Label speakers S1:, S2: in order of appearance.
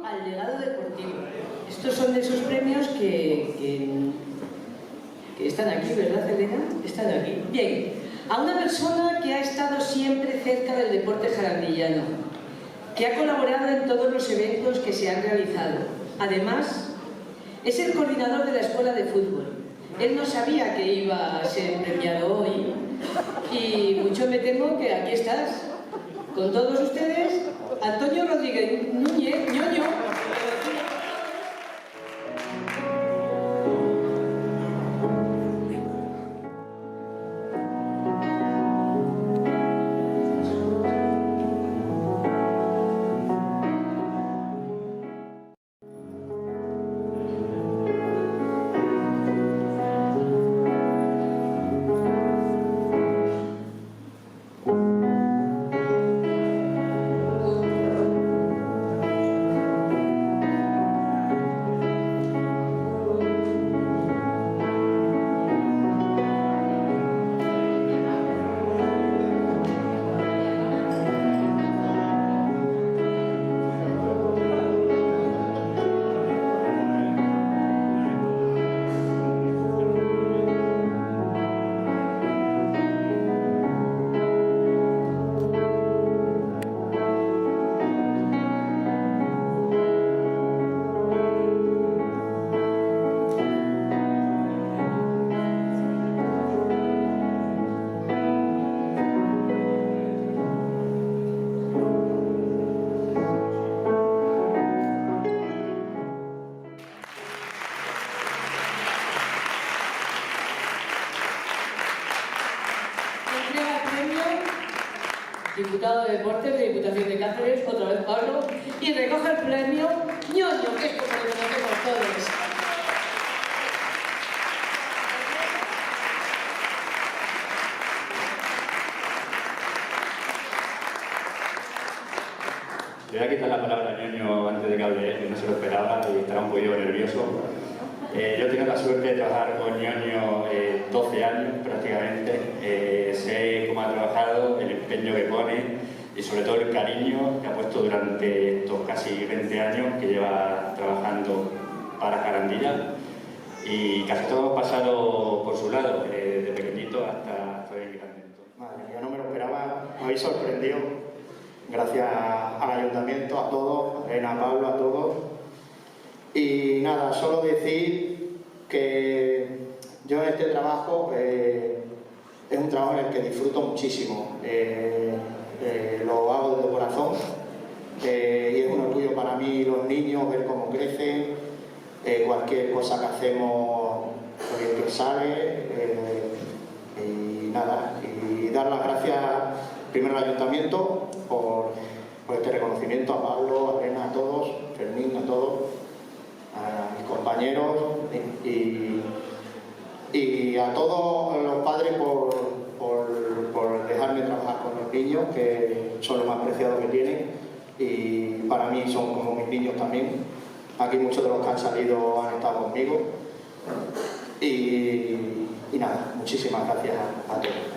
S1: al legado deportivo. Estos son de esos premios que están aquí, ¿verdad, Elena? Están aquí. Bien, a una persona que ha estado siempre cerca del deporte jarandillano, que ha colaborado en todos los eventos que se han realizado. Además, es el coordinador de la escuela de fútbol. Él no sabía que iba a ser premiado hoy y mucho me temo que aquí estás. Con todos ustedes, Antonio Rodríguez Núñez, ñoño. Diputado de Deportes de Diputación de Cáceres, otra vez Pablo, y recoge el premio ñoño, que es como lo conocemos todos.
S2: Le voy a quitar la palabra a ñoño antes de que hable él, que no se lo esperaba y estaba un poquillo nervioso. Yo he tenido la suerte de trabajar con ñoño 12 años prácticamente. Sé cómo ha trabajado, el empeño que pone y sobre todo el cariño que ha puesto durante estos casi 20 años que lleva trabajando para Jarandilla, y casi todos hemos pasado por su lado, desde pequeñito hasta bien grande.
S3: Madre mía, no me lo esperaba, me habéis sorprendido. Gracias al ayuntamiento, a todos, a Elena, a Pablo, a todos. Y nada, solo decir que yo en este trabajo es un trabajo en el que disfruto muchísimo. Lo hago de corazón y es un orgullo para mí los niños, ver cómo crecen, cualquier cosa que hacemos que sale y nada, y dar las gracias primero al ayuntamiento por este reconocimiento, a Pablo, a Elena, a todos, Fermín, a todos, a mis compañeros y a todos los padres por dejarme trabajar con los niños, que son lo más preciado que tienen y para mí son como mis niños también. Aquí muchos de los que han salido han estado conmigo y nada, muchísimas gracias a todos.